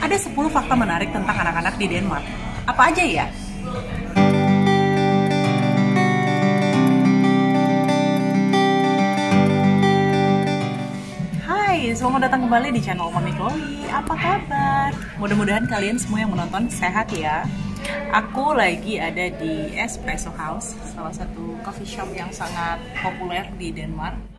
Ada 10 fakta menarik tentang anak-anak di Denmark. Apa aja ya? Hai, selamat datang kembali di channel Mami Chloe. Apa kabar? Mudah-mudahan kalian semua yang menonton sehat ya. Aku lagi ada di Espresso House, salah satu coffee shop yang sangat populer di Denmark.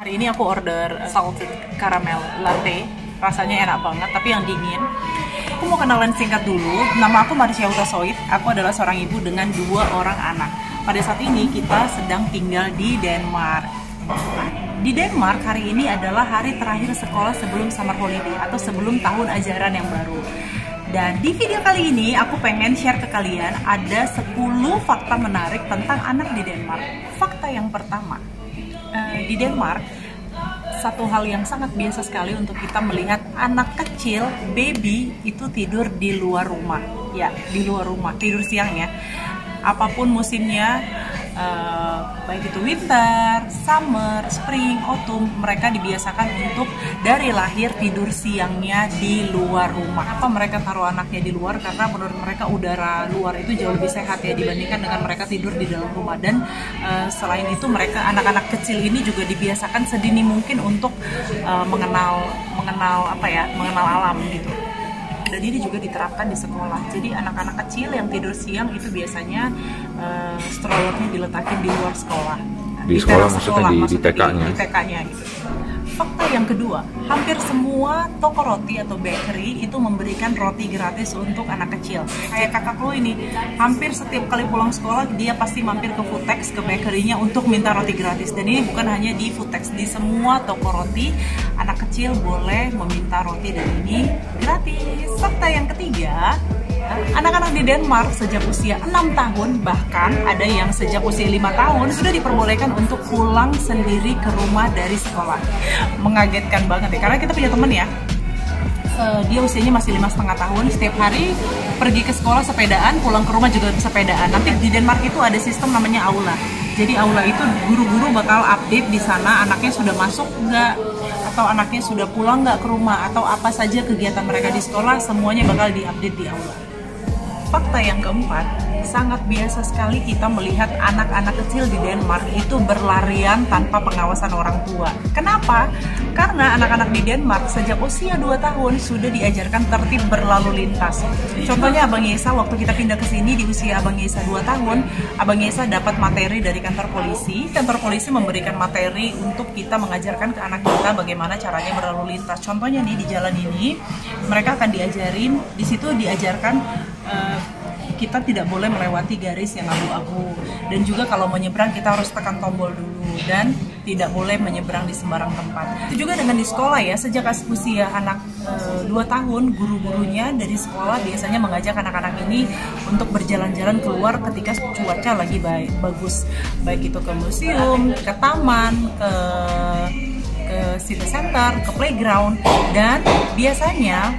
Hari ini aku order salted caramel latte, rasanya enak banget tapi yang dingin. Aku mau kenalan singkat dulu, nama aku Marisha Utasoid, aku adalah seorang ibu dengan 2 orang anak. Pada saat ini kita sedang tinggal di Denmark. Di Denmark hari ini adalah hari terakhir sekolah sebelum summer holiday atau sebelum tahun ajaran yang baru. Dan di video kali ini aku pengen share ke kalian ada 10 fakta menarik tentang anak di Denmark. Fakta yang pertama, di Denmark, satu hal yang sangat biasa sekali untuk kita melihat anak kecil, baby, itu tidur di luar rumah. Ya, di luar rumah, tidur siang ya. Apapun musimnya, baik itu winter, summer, spring, autumn, mereka dibiasakan untuk dari lahir tidur siangnya di luar rumah. Apa mereka taruh anaknya di luar? Karena menurut mereka udara luar itu jauh lebih sehat ya dibandingkan dengan mereka tidur di dalam rumah. Dan selain itu mereka anak-anak kecil ini juga dibiasakan sedini mungkin untuk mengenal alam gitu. Dan ini juga diterapkan di sekolah. Jadi anak-anak kecil yang tidur siang itu biasanya strollernya diletakin di luar sekolah. Di sekolah maksudnya di TK-nya. Di TK-nya gitu. Fakta yang kedua, hampir semua toko roti atau bakery itu memberikan roti gratis untuk anak kecil. Kayak kakakku ini, hampir setiap kali pulang sekolah dia pasti mampir ke Footex, ke bakery-nya untuk minta roti gratis. Dan ini bukan hanya di Footex, di semua toko roti anak kecil boleh meminta roti dan ini gratis. Fakta yang ketiga, anak-anak di Denmark sejak usia 6 tahun, bahkan ada yang sejak usia 5 tahun sudah diperbolehkan untuk pulang sendiri ke rumah dari sekolah. Mengagetkan banget ya, karena kita punya temen ya, dia usianya masih 5,5 tahun, setiap hari pergi ke sekolah sepedaan, pulang ke rumah juga sepedaan. Nanti di Denmark itu ada sistem namanya aula. Jadi aula itu guru-guru bakal update di sana anaknya sudah masuk nggak, atau anaknya sudah pulang nggak ke rumah, atau apa saja kegiatan mereka di sekolah, semuanya bakal diupdate di aula. Fakta yang keempat, sangat biasa sekali kita melihat anak-anak kecil di Denmark itu berlarian tanpa pengawasan orang tua. Kenapa? Karena anak-anak di Denmark sejak usia 2 tahun sudah diajarkan tertib berlalu lintas. Contohnya Abang Yesa, waktu kita pindah ke sini di usia Abang Yesa 2 tahun, Abang Yesa dapat materi dari kantor polisi. Kantor polisi memberikan materi untuk kita mengajarkan ke anak kita bagaimana caranya berlalu lintas. Contohnya nih di jalan ini, mereka akan diajarin, di situ diajarkan kita tidak boleh melewati garis yang abu-abu, dan juga kalau menyeberang kita harus tekan tombol dulu dan tidak boleh menyeberang di sembarang tempat. Itu juga dengan di sekolah ya, sejak usia anak 2 tahun, guru-gurunya dari sekolah biasanya mengajak anak-anak ini untuk berjalan-jalan keluar ketika cuaca lagi bagus, baik itu ke museum, ke taman, ke city center, ke playground. Dan biasanya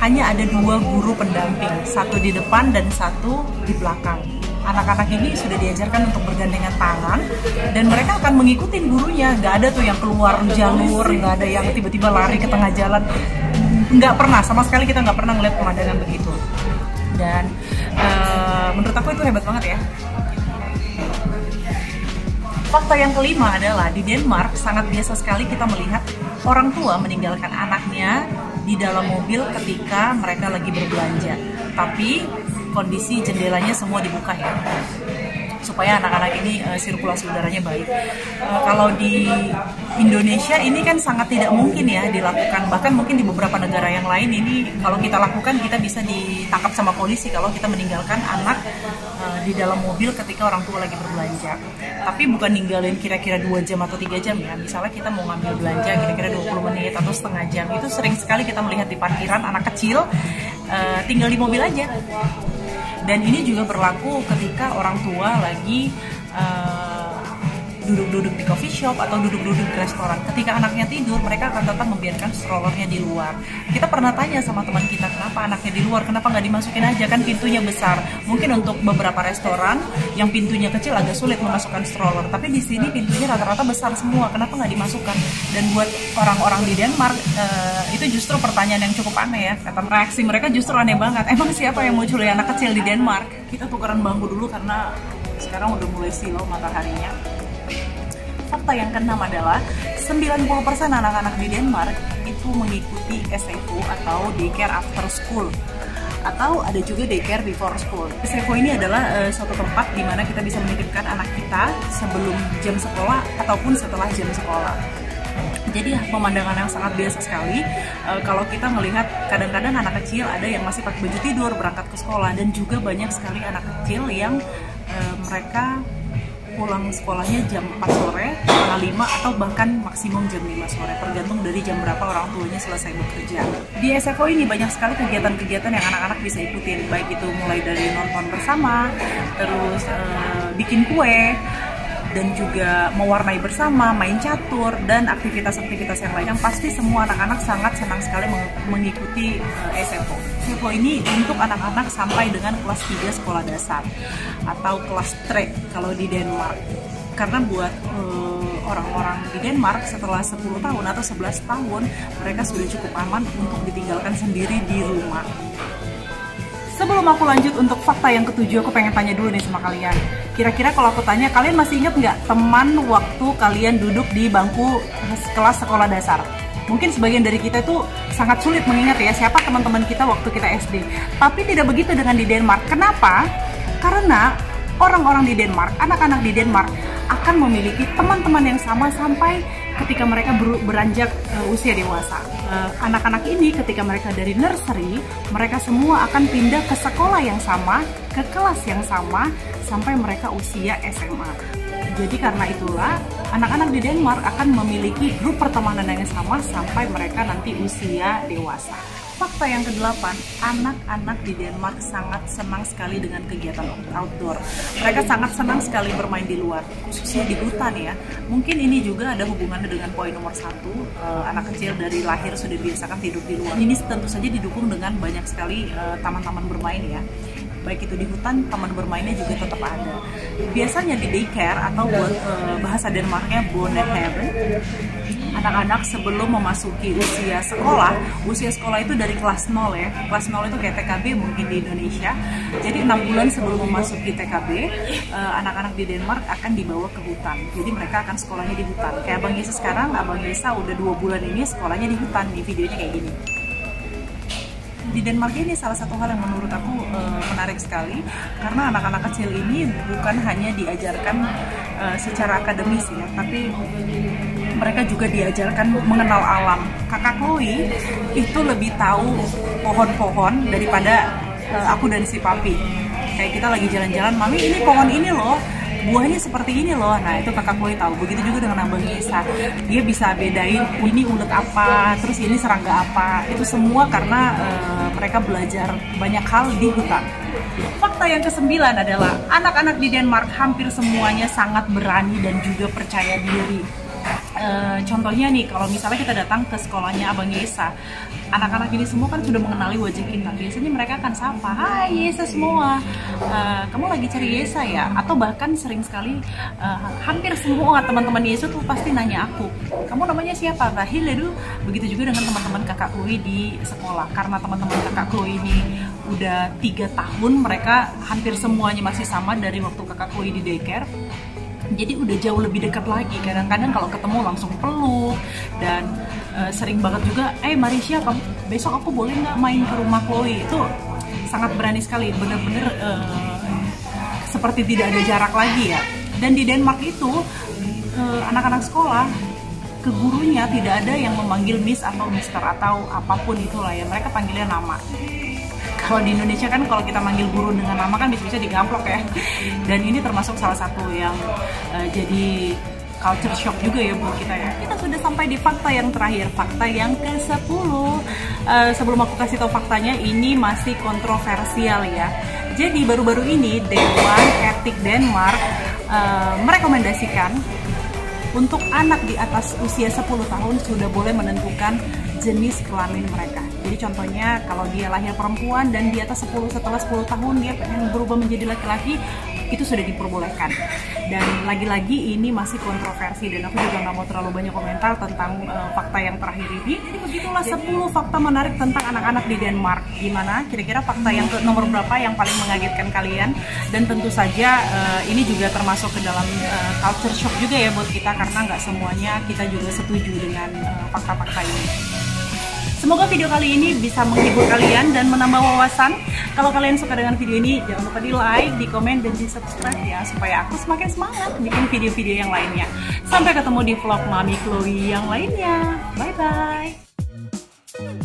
hanya ada 2 guru pendamping, satu di depan dan satu di belakang. Anak-anak ini sudah diajarkan untuk bergandengan tangan dan mereka akan mengikuti gurunya. Nggak ada tuh yang keluar jalur, nggak ada yang tiba-tiba lari ke tengah jalan. Nggak pernah, sama sekali kita nggak pernah ngeliat pemandangan begitu. Dan menurut aku itu hebat banget ya. Fakta yang kelima adalah di Denmark sangat biasa sekali kita melihat orang tua meninggalkan anaknya di dalam mobil ketika mereka lagi berbelanja, tapi kondisi jendelanya semua dibuka ya, supaya anak-anak ini sirkulasi udaranya baik. Kalau di Indonesia ini kan sangat tidak mungkin ya dilakukan, bahkan mungkin di beberapa negara yang lain ini kalau kita lakukan kita bisa ditangkap sama polisi kalau kita meninggalkan anak di dalam mobil ketika orang tua lagi berbelanja. Tapi bukan ninggalin kira-kira 2 jam atau 3 jam ya. Misalnya kita mau ngambil belanja kira-kira 20 menit atau setengah jam. Itu sering sekali kita melihat di parkiran anak kecil tinggal di mobil aja. Dan ini juga berlaku ketika orang tua lagi duduk-duduk di coffee shop atau duduk-duduk di restoran. Ketika anaknya tidur, mereka akan tetap membiarkan strollernya di luar. Kita pernah tanya sama teman kita, kenapa anaknya di luar, kenapa nggak dimasukin aja, kan pintunya besar. Mungkin untuk beberapa restoran yang pintunya kecil agak sulit memasukkan stroller, tapi di sini pintunya rata-rata besar semua, kenapa nggak dimasukkan? Dan buat orang-orang di Denmark, itu justru pertanyaan yang cukup aneh ya. Kata reaksi mereka justru aneh banget. Emang siapa yang mau culik anak kecil di Denmark? Kita tukeran bangku dulu karena sekarang udah mulai silau mataharinya. Fakta yang keenam adalah 90% anak-anak di Denmark itu mengikuti SFO atau daycare after school, atau ada juga daycare before school. SFO ini adalah suatu tempat di mana kita bisa menitipkan anak kita sebelum jam sekolah ataupun setelah jam sekolah. Jadi pemandangan yang sangat biasa sekali kalau kita melihat kadang-kadang anak kecil ada yang masih pakai baju tidur berangkat ke sekolah, dan juga banyak sekali anak kecil yang mereka pulang sekolahnya jam 4 sore, setengah 5, atau bahkan maksimum jam 5 sore, tergantung dari jam berapa orang tuanya selesai bekerja. Di SFO ini banyak sekali kegiatan-kegiatan yang anak-anak bisa ikutin, baik itu mulai dari nonton bersama, terus bikin kue, dan juga mewarnai bersama, main catur, dan aktivitas-aktivitas yang lain. Yang pasti semua anak-anak sangat senang sekali mengikuti SFO. SFO ini untuk anak-anak sampai dengan kelas 3 sekolah dasar atau kelas 3 kalau di Denmark. Karena buat orang-orang di Denmark setelah 10 tahun atau 11 tahun mereka sudah cukup aman untuk ditinggalkan sendiri di rumah. Sebelum aku lanjut untuk fakta yang ketujuh, aku pengen tanya dulu nih sama kalian. Kira-kira kalau aku tanya, kalian masih ingat nggak teman waktu kalian duduk di bangku kelas sekolah dasar? Mungkin sebagian dari kita itu sangat sulit mengingat ya siapa teman-teman kita waktu kita SD. Tapi tidak begitu dengan di Denmark. Kenapa? Karena orang-orang di Denmark, anak-anak di Denmark akan memiliki teman-teman yang sama sampai ketika mereka beranjak usia dewasa. Anak-anak ini ketika mereka dari nursery, mereka semua akan pindah ke sekolah yang sama, ke kelas yang sama, sampai mereka usia SMA. Jadi karena itulah, anak-anak di Denmark akan memiliki grup pertemanan yang sama sampai mereka nanti usia dewasa. Fakta yang ke-8, anak-anak di Denmark sangat senang sekali dengan kegiatan outdoor. Mereka sangat senang sekali bermain di luar, khususnya di hutan ya. Mungkin ini juga ada hubungannya dengan poin nomor 1, anak kecil dari lahir sudah dibiasakan tidur di luar. Ini tentu saja didukung dengan banyak sekali taman-taman bermain ya. Baik itu di hutan, taman bermainnya juga tetap ada. Biasanya di daycare atau buat bahasa Denmarknya børnehave, anak-anak sebelum memasuki usia sekolah itu dari kelas 0 ya. Kelas 0 itu kayak TKB mungkin di Indonesia. Jadi 6 bulan sebelum memasuki TKB, anak-anak di Denmark akan dibawa ke hutan. Jadi mereka akan sekolahnya di hutan. Kayak Abang Yesa sekarang, Abang Yesa udah 2 bulan ini sekolahnya di hutan. Di videonya kayak gini. Di Denmark ini salah satu hal yang menurut aku menarik sekali, karena anak-anak kecil ini bukan hanya diajarkan secara akademis ya, tapi mereka juga diajarkan mengenal alam. Kakak Chloe itu lebih tahu pohon-pohon daripada aku dan si papi. Kayak kita lagi jalan-jalan, mami ini pohon ini loh, buahnya seperti ini loh. Nah itu kakak Chloe tahu. Begitu juga dengan Abang Yesa, dia bisa bedain ini ulet apa, terus ini serangga apa. Itu semua karena mereka belajar banyak hal di hutan. Fakta yang ke-9 adalah anak-anak di Denmark hampir semuanya sangat berani dan juga percaya diri. Contohnya nih, kalau misalnya kita datang ke sekolahnya Abang Yesa, anak-anak ini semua kan sudah mengenali wajah kita. Biasanya mereka akan sapa, "Hai Yesa semua, kamu lagi cari Yesa ya?" Atau bahkan sering sekali hampir semua teman-teman Yesa tuh pasti nanya aku, "Kamu namanya siapa?" Hiledu. Begitu juga dengan teman-teman kakak Chloe di sekolah. Karena teman-teman kakak Chloe ini udah 3 tahun, mereka hampir semuanya masih sama dari waktu kakak Chloe di daycare. Jadi udah jauh lebih dekat lagi. Kadang-kadang kalau ketemu langsung peluk, dan sering banget juga, Marisha, besok aku boleh nggak main ke rumah Chloe? Itu sangat berani sekali, bener-bener seperti tidak ada jarak lagi ya. Dan di Denmark itu anak-anak sekolah ke gurunya tidak ada yang memanggil Miss atau Mister atau apapun itulah ya, mereka panggilnya nama. Kalau di Indonesia kan kalau kita manggil guru dengan nama kan bisa-bisa digamplok ya. Dan ini termasuk salah satu yang jadi culture shock juga ya buat kita ya. Kita sudah sampai di fakta yang terakhir, fakta yang ke-10. Sebelum aku kasih tahu faktanya, ini masih kontroversial ya. Jadi baru-baru ini Dewan Etik Denmark merekomendasikan untuk anak di atas usia 10 tahun sudah boleh menentukan jenis kelamin mereka. Jadi contohnya kalau dia lahir perempuan dan di atas setelah 10 tahun dia pengen berubah menjadi laki-laki, itu sudah diperbolehkan. Dan lagi-lagi ini masih kontroversi dan aku juga nggak mau terlalu banyak komentar tentang fakta yang terakhir ini. Jadi begitulah 10 fakta menarik tentang anak-anak di Denmark. Gimana? Kira-kira fakta yang nomor berapa yang paling mengagetkan kalian? Dan tentu saja ini juga termasuk ke dalam culture shock juga ya buat kita, karena nggak semuanya kita juga setuju dengan fakta-fakta ini. Semoga video kali ini bisa menghibur kalian dan menambah wawasan. Kalau kalian suka dengan video ini, jangan lupa di like, di komen, dan di subscribe ya, supaya aku semakin semangat bikin video-video yang lainnya. Sampai ketemu di vlog Mami Chloe yang lainnya. Bye-bye.